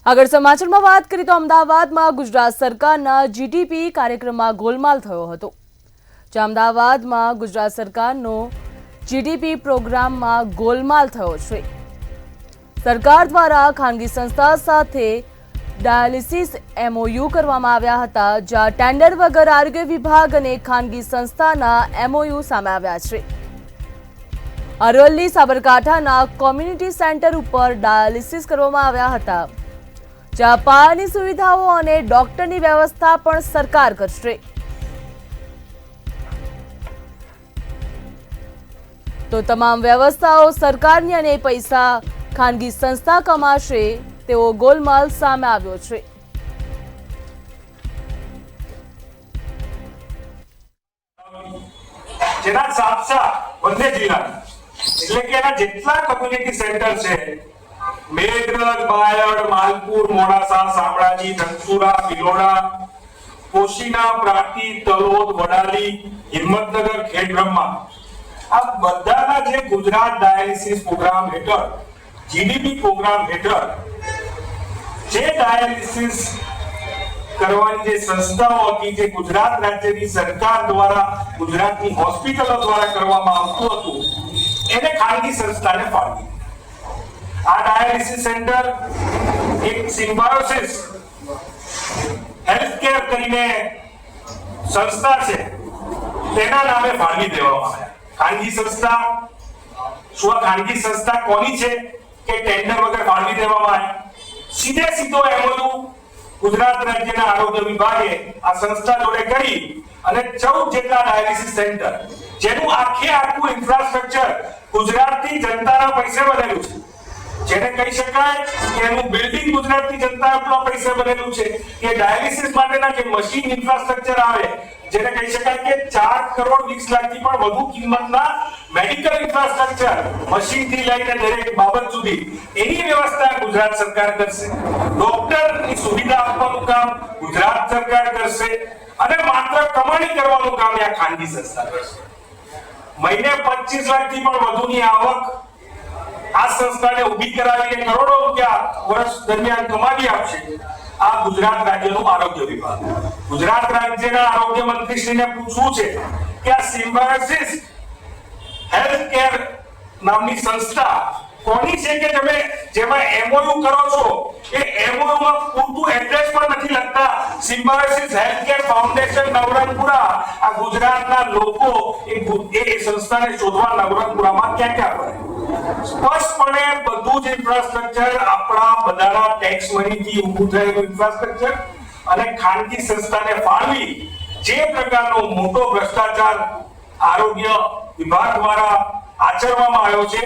આગળ સમાચારમાં વાત કરીએ તો અમદાવાદમાં ગુજરાત સરકારના જીડીપી કાર્યક્રમમાં ગોલમાલ થયો હતો। અમદાવાદમાં ગુજરાત સરકારનો જીડીપી પ્રોગ્રામમાં ગોલમાલ થયો છે। સરકાર દ્વારા ખાનગી સંસ્થા સાથે ડાયાલિસિસ MOU કરવામાં આવ્યા હતા, જ્યાં ટેન્ડર વગર આરોગ્ય વિભાગ અને ખાનગી સંસ્થાના MOU સામે આવ્યા છે। અરવલ્લી સાબરકાંઠાના કોમ્યુનિટી સેન્ટર ઉપર ડાયાલિસિસ કરવામાં આવ્યા હતા, જ્યાં પાણીની સુવિધાઓ અને ડોક્ટરની વ્યવસ્થા પણ સરકાર કરશે। તો તમામ વ્યવસ્થાઓ સરકારની અને પૈસા ખાનગી સંસ્થા કમાશે તેવો ગોલમાલ સામે આવ્યો છે। જેના સાપસા બંને જિલ્લા એટલે કે એના જેટલા કોમ્યુનિટી સેન્ટર છે, મેઘરજ, બાયડ, માલપુર, મોડાસા, શામળાજી, ધનસુરા, ભિલોડા, કોશીના, પ્રાંતિ, તલોદ, વડાલી, હિંમતનગર, ખેડબ્રહ્મા, આ બધાના જે ગુજરાત ડાયાલિસિસ પ્રોગ્રામ હેઠળ, જીડીપી પ્રોગ્રામ હેઠળ જે ડાયાલિસિસ કરવાની જે સંસ્થાઓ હતી, જે ગુજરાત રાજ્યની સરકાર દ્વારા ગુજરાતની હોસ્પિટલો દ્વારા કરવામાં આવતું હતું, એને ખાનગી સંસ્થાને ફાળવી। આ ડાયાલિસિસ સેન્ટર એક સિમ્બાયોસિસ હેલ્થકેર કરીને સંસ્થા છે, તેના નામે ફાળવી દેવામાં આવ્યા। ખાનગી સંસ્થા શું? ખાનગી સંસ્થા કોની છે કે ટેન્ડર વગર ફાળવી દેવામાં આવી? સીધો MOU ગુજરાત રાજ્યના આરોગ્ય વિભાગે આ સંસ્થા જોડે કરી અને 14 જેટલા ડાયાલિસિસ સેન્ટર, જેનું આખું ઇન્ફ્રાસ્ટ્રક્ચર ગુજરાતની જનતાના પૈસે બનેલું છે, જેને કહી શકાય કે એનું બિલ્ડિંગ ગુજરાતની જનતાના પૈસે બનેલું છે, કે ડાયાલિસિસ માટેના જે મશીન ઇન્ફ્રાસ્ટ્રક્ચર આવે, જેને કહી શકાય કે 4 કરોડ 20 લાખથી પણ વધુ કિંમતના મેડિકલ ઇન્ફ્રાસ્ટ્રક્ચર, મશીનથી લઈને દરેક બાબત સુધી એની વ્યવસ્થા ગુજરાત સરકાર કરશે। ડોક્ટરની સુવિધા આપવાનું કામ ગુજરાત સરકાર કરશે અને માત્ર કમાણી કરવાનું કામ આ ખાનગી સંસ્થા કરશે। મહિને 25 લાખથી પણ વધુની આવક આ સંસ્થાને ઊભી કરાવીને કરોડો રૂપિયા વર્ષ દરમિયાન કમાવી આપશે આ ગુજરાત રાજ્યનું આરોગ્ય વિભાગ। ગુજરાત રાજ્યના આરોગ્ય મંત્રીશ્રીને પૂછવું છે કે આ સિમ્બાયોસિસ હેલ્થકેર નામની સંસ્થા કોની છે કે તમે જેમાં MOU કરો છો, એ MOU માં પૂરતું એડ્રેસ પણ નથી લખતા। સિમ્બાયોસિસ હેલ્થકેર ફાઉન્ડેશન નવરંગપુરા, આ ગુજરાતના લોકો એ સંસ્થાને શોધવા નવરંગપુરામાં ક્યાં પડે? સ્પષ્ટપણે બધું જ ઇન્ફ્રાસ્ટ્રક્ચર આપણા બધાના ટેક્સ મનીથી ઊભું થયેલું ઇન્ફ્રાસ્ટ્રક્ચર અને ખાનગી સંસ્થાને ફાળવી જે પ્રકારનો મોટો ભ્રષ્ટાચાર આરોગ્ય વિભાગ દ્વારા આચરવામાં આવ્યો છે,